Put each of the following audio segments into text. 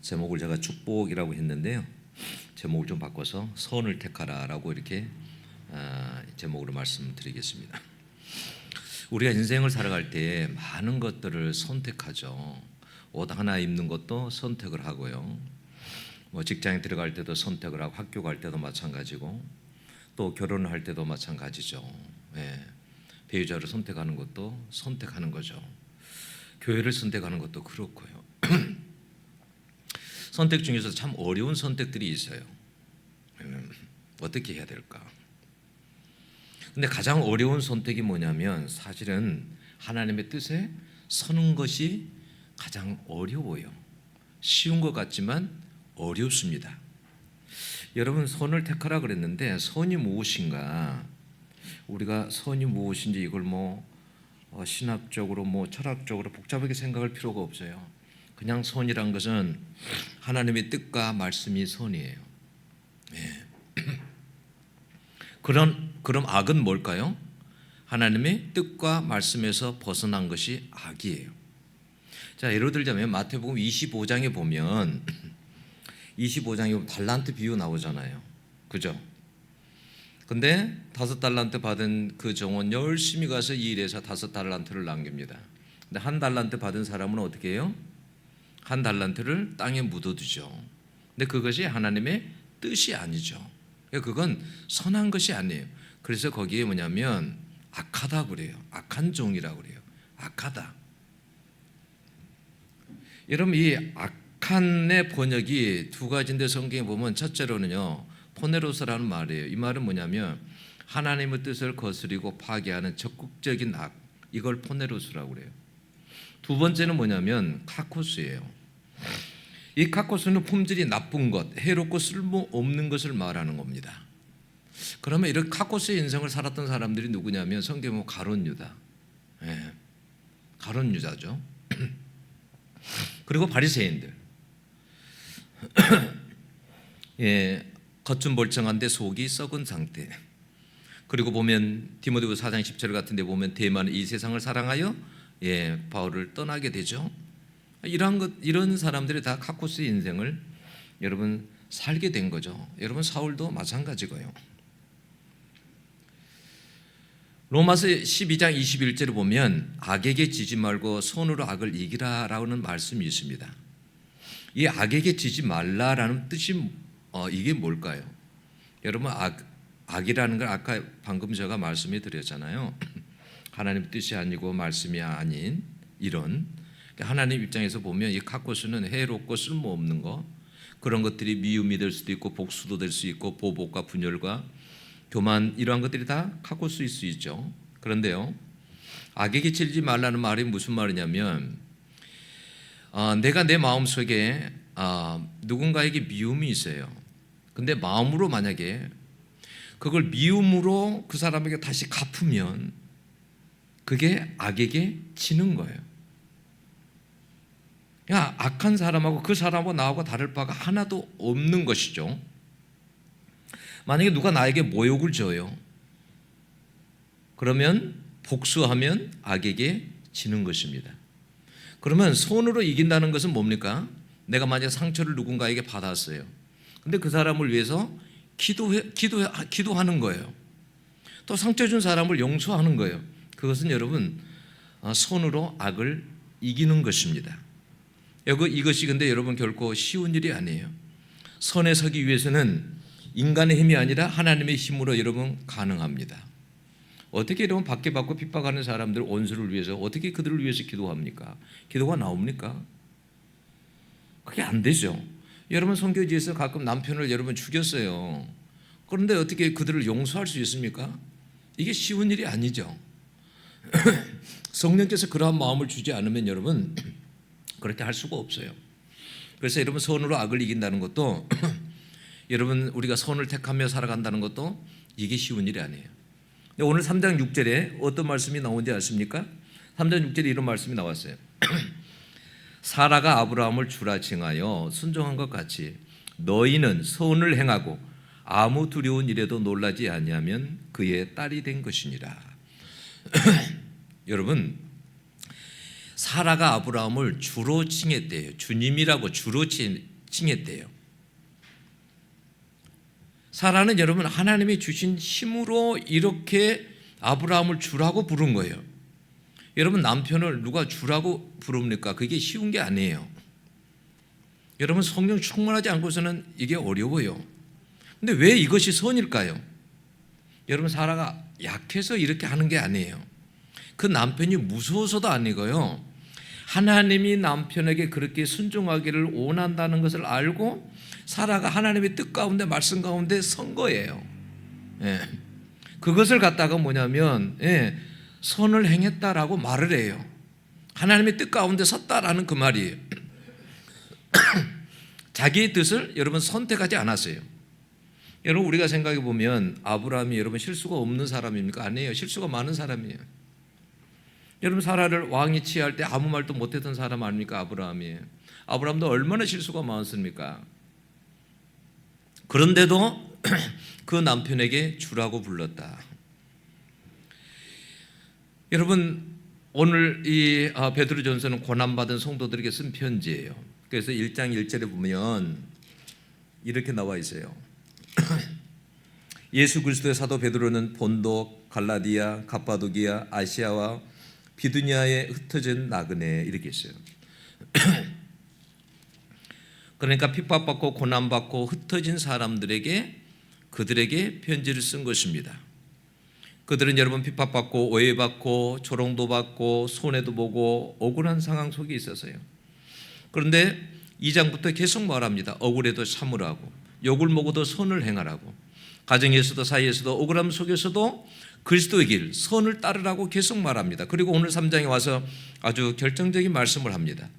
제목을 제가 축복이라고 했는데요. 제목을 좀 바꿔서 선을 택하라라고 이렇게 제목으로 말씀드리겠습니다. 우리가 인생을 살아갈 때 많은 것들을 선택하죠. 옷 하나 입는 것도 선택을 하고요. 뭐 직장에 들어갈 때도 선택을 하고, 학교 갈 때도 마찬가지고, 또 결혼을 할 때도 마찬가지죠. 배우자를 선택하는 것도 선택하는 거죠. 교회를 선택하는 것도 그렇고요. 선택 중에서 참 어려운 선택들이 있어요. 어떻게 해야 될까? 근데 가장 어려운 선택이 뭐냐면 사실은 하나님의 뜻에 서는 것이 가장 어려워요. 쉬운 것 같지만 어렵습니다. 여러분, 선을 택하라 그랬는데 선이 무엇인가? 우리가 선이 무엇인지 이걸 신학적으로 철학적으로 복잡하게 생각할 필요가 없어요. 그냥 선이란 것은 하나님의 뜻과 말씀이 선이에요. 그럼 악은 뭘까요? 하나님의 뜻과 말씀에서 벗어난 것이 악이에요. 자, 예를 들자면 마태복음 25장에 보면 25장에 달란트 비유 나오잖아요. 그죠? 근데 5달란트 받은 그 종은 열심히 가서 이 일에서 5달란트를 남깁니다. 근데 1달란트 받은 사람은 어떻게 해요? 1달란트를 땅에 묻어두죠. 근데 그것이 하나님의 뜻이 아니죠. 그건 선한 것이 아니에요. 그래서 거기에 뭐냐면 악하다 그래요. 악한 종이라고 그래요. 악하다. 여러분, 이 악한의 번역이 두 가지인데 성경에 보면 첫째로는요, 포네로스라는 말이에요. 이 말은 뭐냐면 하나님의 뜻을 거스리고 파괴하는 적극적인 악, 이걸 포네로스라고 그래요. 두 번째는 뭐냐면 카코스예요. 이 카코스는 품질이 나쁜 것, 해롭고 쓸모없는 것을 말하는 겁니다. 그러면 이런 카코스의 인생을 살았던 사람들이 누구냐면 성경에 가룟 유다, 가룟 유다죠. 그리고 바리새인들, 겉은 멀쩡한데 속이 썩은 상태. 그리고 보면 디모데후서 4장 10절 같은 데 보면 대만은 이 세상을 사랑하여 바울을 떠나게 되죠. 이런 사람들이 다 카코스의 인생을 여러분 살게 된 거죠. 여러분, 사울도 마찬가지고요. 로마서 12장 21절을 보면 악에게 지지 말고 손으로 악을 이기라라는 말씀이 있습니다. 이 악에게 지지 말라라는 뜻이 이게 뭘까요? 여러분, 악이라는 걸 아까 방금 제가 말씀해 드렸잖아요. 하나님 뜻이 아니고 말씀이 아닌 이런, 하나님 입장에서 보면 이 카코스는 해롭고 쓸모없는 거, 그런 것들이 미움이 될 수도 있고 복수도 될 수 있고 보복과 분열과 교만, 이러한 것들이 다 카코스일 수 있죠. 그런데요, 악에게 치지 말라는 말이 무슨 말이냐면 내가 내 마음속에 누군가에게 미움이 있어요. 근데 마음으로 만약에 그걸 미움으로 그 사람에게 다시 갚으면 그게 악에게 치는 거예요. 그러니까 악한 사람하고 그 사람하고 나하고 다를 바가 하나도 없는 것이죠. 만약에 누가 나에게 모욕을 줘요. 그러면 복수하면 악에게 지는 것입니다. 그러면 손으로 이긴다는 것은 뭡니까? 내가 만약 상처를 누군가에게 받았어요. 근데 그 사람을 위해서 기도하는 거예요. 또 상처 준 사람을 용서하는 거예요. 그것은 여러분 손으로 악을 이기는 것입니다. 이것이 근데 여러분 결코 쉬운 일이 아니에요. 선에 서기 위해서는 인간의 힘이 아니라 하나님의 힘으로 여러분 가능합니다. 어떻게 여러분 박해받고 핍박하는 사람들 원수를 위해서 어떻게 그들을 위해서 기도합니까? 기도가 나옵니까? 그게 안 되죠. 여러분, 선교지에서 가끔 남편을 여러분 죽였어요. 그런데 어떻게 그들을 용서할 수 있습니까? 이게 쉬운 일이 아니죠. 성령께서 그러한 마음을 주지 않으면 여러분 그렇게 할 수가 없어요. 그래서 여러분, 선으로 악을 이긴다는 것도 여러분 우리가 선을 택하며 살아간다는 것도 이게 쉬운 일이 아니에요. 오늘 3장 6절에 어떤 말씀이 나온지 아십니까? 3장 6절에 이런 말씀이 나왔어요. 사라가 아브라함을 주라 칭하여 순종한 것 같이 너희는 선을 행하고 아무 두려운 일에도 놀라지 아니하면 그의 딸이 된 것이니라. 여러분, 사라가 아브라함을 주로 칭했대요. 주님이라고 주로 칭했대요. 사라는 여러분 하나님이 주신 힘으로 이렇게 아브라함을 주라고 부른 거예요. 여러분 남편을 누가 주라고 부릅니까? 그게 쉬운 게 아니에요. 여러분 성령 충만하지 않고서는 이게 어려워요. 근데 왜 이것이 선일까요? 여러분 사라가 약해서 이렇게 하는 게 아니에요. 그 남편이 무서워서도 아니고요. 하나님이 남편에게 그렇게 순종하기를 원한다는 것을 알고 사라가 하나님의 뜻 가운데 말씀 가운데 선 거예요. 예. 그것을 갖다가 뭐냐면 선을 행했다라고 말을 해요. 하나님의 뜻 가운데 섰다라는 그 말이에요. 자기의 뜻을 여러분 선택하지 않았어요. 여러분 우리가 생각해 보면 아브라함이 여러분 실수가 없는 사람입니까? 아니에요. 실수가 많은 사람이에요. 여러분 사라를 왕이 취할 때 아무 말도 못했던 사람 아닙니까? 아브라함이. 아브라함도 얼마나 실수가 많았습니까? 그런데도 그 남편에게 주라고 불렀다. 여러분 오늘 이 베드로전서는 고난받은 성도들에게 쓴 편지예요. 그래서 1장 1절에 보면 이렇게 나와 있어요. 예수 그리스도의 사도 베드로는 본도, 갈라디아, 갑바도기아, 아시아와 비두니아에 흩어진 나그네 이렇게 있어요. 그러니까 핍박받고 고난받고 흩어진 사람들에게 그들에게 편지를 쓴 것입니다. 그들은 여러분 핍박받고 오해받고 조롱도 받고 손해도 보고 억울한 상황 속에 있어서요. 그런데 2장부터 계속 말합니다. 억울해도 참으라고, 욕을 먹어도 선을 행하라고, 가정에서도 사이에서도 억울함 속에서도 그리스도의 길, 선을 따르라고 계속 말합니다. 그리고 오늘 3장에 와서 아주 결정적인 말씀을 합니다.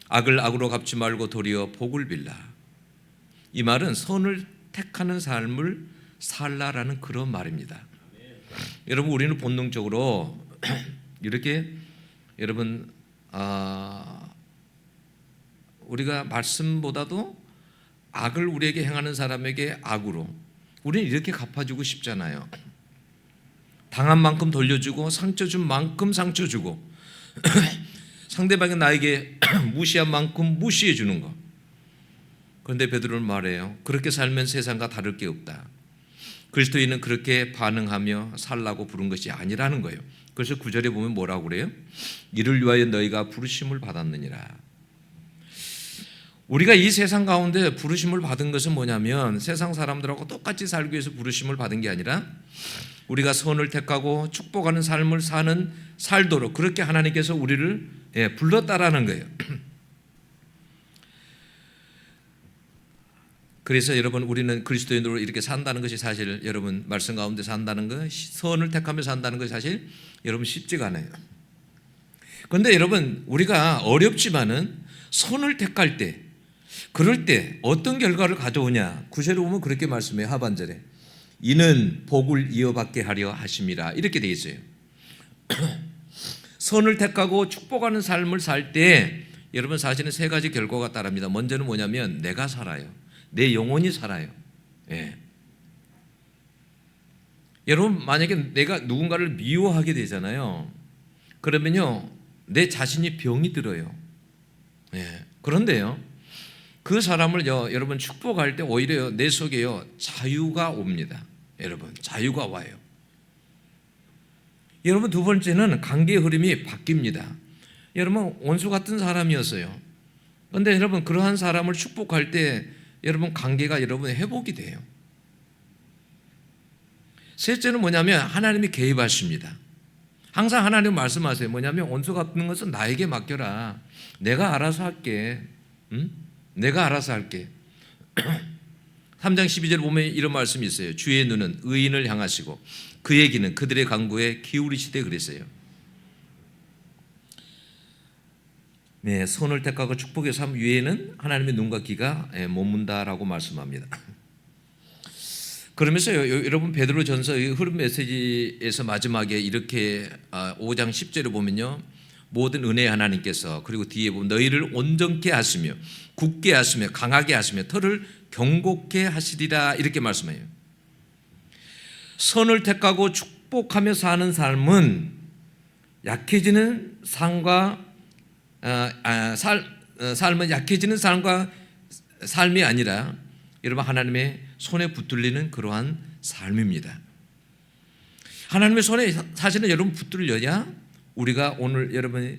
악을 악으로 갚지 말고 도리어 복을 빌라. 이 말은 선을 택하는 삶을 살라라는 그런 말입니다. 여러분 우리는 본능적으로 이렇게 여러분 우리가 말씀보다도 악을 우리에게 행하는 사람에게 악으로 우리는 이렇게 갚아주고 싶잖아요. 당한 만큼 돌려주고 상처 준 만큼 상처 주고 상대방이 나에게 무시한 만큼 무시해 주는 거. 그런데 베드로는 말해요. 그렇게 살면 세상과 다를 게 없다. 그리스도인은 그렇게 반응하며 살라고 부른 것이 아니라는 거예요. 그래서 9절에 보면 뭐라고 그래요? 이를 위하여 너희가 부르심을 받았느니라. 우리가 이 세상 가운데 부르심을 받은 것은 뭐냐면 세상 사람들하고 똑같이 살기 위해서 부르심을 받은 게 아니라 우리가 선을 택하고 축복하는 삶을 살도록 그렇게 하나님께서 우리를 불렀다라는 거예요. 그래서 여러분 우리는 그리스도인으로 이렇게 산다는 것이 사실 여러분 말씀 가운데 산다는 것, 선을 택하며 산다는 것이 사실 여러분 쉽지가 않아요. 그런데 여러분 우리가 어렵지만은 선을 택할 때 그럴 때 어떤 결과를 가져오냐? 9절에 보면 그렇게 말씀해요. 하반절에 이는 복을 이어받게 하려 하심이라 이렇게 되어 있어요. 선을 택하고 축복하는 삶을 살 때 여러분 사실은 세 가지 결과가 따릅니다. 먼저는 뭐냐면 내가 살아요. 내 영혼이 살아요. 예. 여러분 만약에 내가 누군가를 미워하게 되잖아요. 그러면요 내 자신이 병이 들어요. 예. 그런데요 그 사람을 여러분 축복할 때 오히려 내 속에요 자유가 옵니다. 여러분 자유가 와요. 여러분 두 번째는 관계의 흐름이 바뀝니다. 여러분 원수 같은 사람이었어요. 그런데 여러분 그러한 사람을 축복할 때 여러분 관계가 여러분 회복이 돼요. 셋째는 뭐냐면 하나님이 개입하십니다. 항상 하나님 말씀하세요. 뭐냐면 원수 같은 것은 나에게 맡겨라. 내가 알아서 할게. 응? 내가 알아서 할게. 3장 12절 보면 이런 말씀이 있어요. 주의 눈은 의인을 향하시고 그의 귀는 그들의 간구에 기울이시되 그랬어요. 네, 선을 택하고 축복의 삶 위에는 하나님의 눈과 귀가 머문다라고 말씀합니다. 그러면서 여러분 베드로전서의 흐름 메시지에서 마지막에 이렇게 5장 10절에 보면요. 모든 은혜의 하나님께서 그리고 뒤에 보면 너희를 온전케 하시며 굳게 하시며 강하게 하시며 털을 경고케 하시리라 이렇게 말씀해요. 선을 택하고 축복하며 사는 삶은 약해지는 삶과 삶은 약해지는 삶과 삶이 아니라 여러분 하나님의 손에 붙들리는 그러한 삶입니다. 하나님의 손에 사실은 여러분 붙들려야 우리가 오늘 여러분이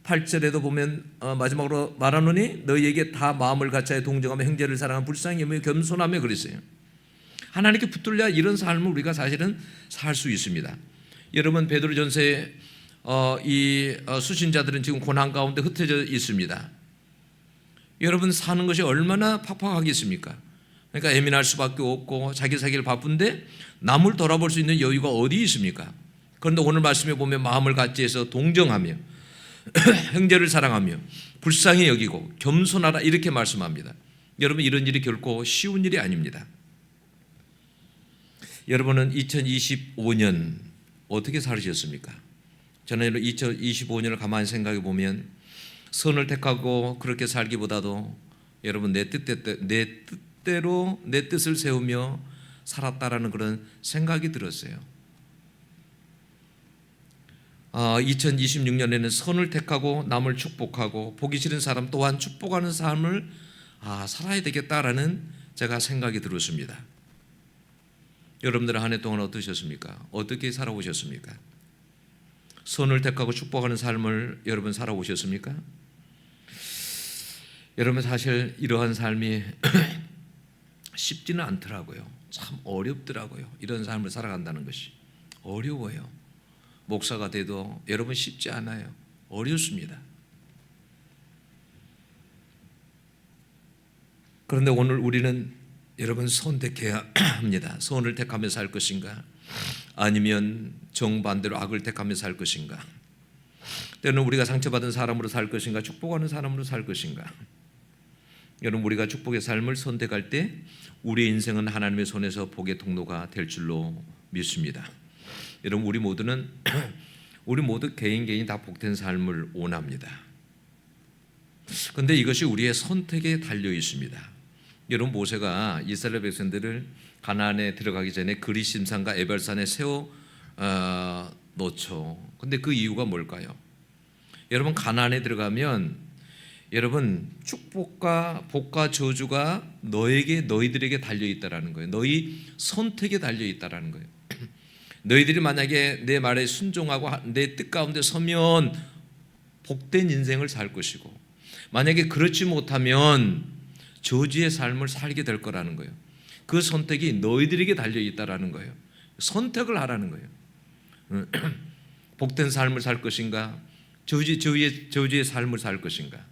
8절에도 보면 마지막으로 말하노니 너희에게 다 마음을 같이 동정하며 형제를 사랑하며 불쌍히 여기며 겸손하며 그랬어요. 하나님께 붙들려야 이런 삶을 우리가 사실은 살 수 있습니다. 여러분 베드로전서에 이 수신자들은 지금 고난 가운데 흩어져 있습니다. 여러분 사는 것이 얼마나 팍팍하겠습니까? 그러니까 예민할 수밖에 없고 자기 살기를 바쁜데 남을 돌아볼 수 있는 여유가 어디 있습니까? 그런데 오늘 말씀에 보면 마음을 같이 해서 동정하며 형제를 사랑하며 불쌍히 여기고 겸손하라 이렇게 말씀합니다. 여러분 이런 일이 결코 쉬운 일이 아닙니다. 여러분은 2025년 어떻게 살으셨습니까? 저는 2025년을 가만히 생각해 보면 선을 택하고 그렇게 살기보다도 여러분 내 뜻대로 내 뜻을 세우며 살았다라는 그런 생각이 들었어요. 2026년에는 선을 택하고 남을 축복하고 보기 싫은 사람 또한 축복하는 삶을 살아야 되겠다라는 제가 생각이 들었습니다. 여러분들 한 해 동안 어떠셨습니까? 어떻게 살아오셨습니까? 선을 택하고 축복하는 삶을 여러분 살아오셨습니까? 여러분 사실 이러한 삶이 쉽지는 않더라고요. 참 어렵더라고요. 이런 삶을 살아간다는 것이 어려워요. 목사가 돼도 여러분 쉽지 않아요. 어렵습니다. 그런데 오늘 우리는 여러분 선택해야 합니다. 선을 택하며 살 것인가? 아니면 정반대로 악을 택하며 살 것인가? 때로는 우리가 상처받은 사람으로 살 것인가? 축복하는 사람으로 살 것인가? 여러분 우리가 축복의 삶을 선택할 때 우리의 인생은 하나님의 손에서 복의 통로가 될 줄로 믿습니다. 여러분 우리 모두 개인 다 복된 삶을 원합니다. 그런데 이것이 우리의 선택에 달려 있습니다. 여러분 모세가 이스라엘 백성들을 가나안에 들어가기 전에 그리심산과 에발산에 세워 놓죠. 근데 그 이유가 뭘까요? 여러분 가나안에 들어가면 여러분 축복과 복과 저주가 너희들에게 달려 있다라는 거예요. 너희 선택에 달려 있다라는 거예요. 너희들이 만약에 내 말에 순종하고 내 뜻 가운데 서면 복된 인생을 살 것이고 만약에 그렇지 못하면 저주의 삶을 살게 될 거라는 거예요. 그 선택이 너희들에게 달려 있다라는 거예요. 선택을 하라는 거예요. 복된 삶을 살 것인가? 저주의 삶을 살 것인가?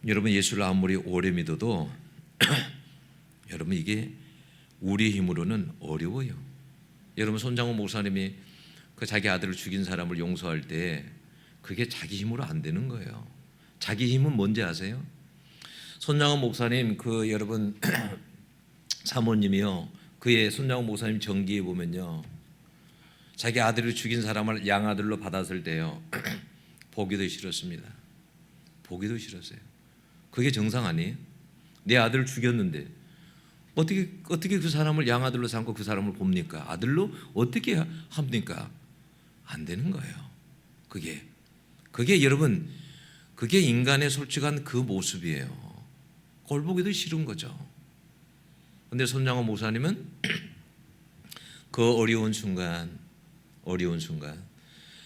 여러분 예수를 아무리 오래 믿어도 여러분 이게 우리 힘으로는 어려워요. 여러분 손장훈 목사님이 그 자기 아들을 죽인 사람을 용서할 때 그게 자기 힘으로 안 되는 거예요. 자기 힘은 뭔지 아세요? 손장훈 목사님 그 여러분 사모님이요. 그의 손장훈 목사님 전기에 보면요. 자기 아들을 죽인 사람을 양아들로 받았을 때요. 보기도 싫었습니다. 보기도 싫었어요. 그게 정상 아니에요? 내 아들을 죽였는데 어떻게 그 사람을 양아들로 삼고 그 사람을 봅니까? 아들로 어떻게 합니까? 안 되는 거예요. 그게 여러분 그게 인간의 솔직한 그 모습이에요. 꼴 보기도 싫은 거죠. 그런데 손장훈 목사님은 그 어려운 순간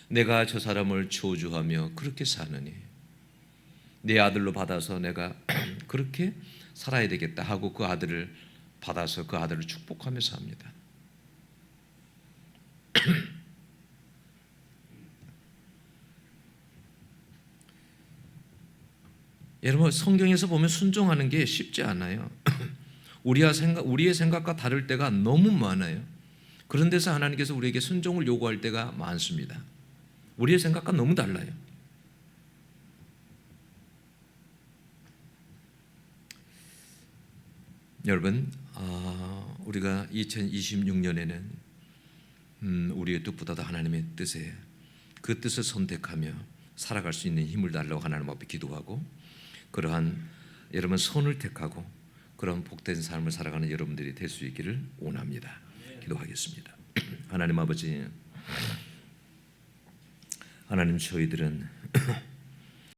내가 저 사람을 저주하며 그렇게 사느니 내 아들로 받아서 내가 그렇게 살아야 되겠다 하고 그 아들을 받아서 그 아들을 축복하며 삽니다. 여러분 성경에서 보면 순종하는 게 쉽지 않아요. 우리의 생각과 다를 때가 너무 많아요. 그런 데서 하나님께서 우리에게 순종을 요구할 때가 많습니다. 우리의 생각과 너무 달라요. 여러분 우리가 2026년에는 우리의 뜻보다도 하나님의 뜻에 그 뜻을 선택하며 살아갈 수 있는 힘을 달라고 하나님 앞에 기도하고 그러한 여러분 선을 택하고 그런 복된 삶을 살아가는 여러분들이 될 수 있기를 원합니다. 기도하겠습니다. 하나님 아버지, 하나님 저희들은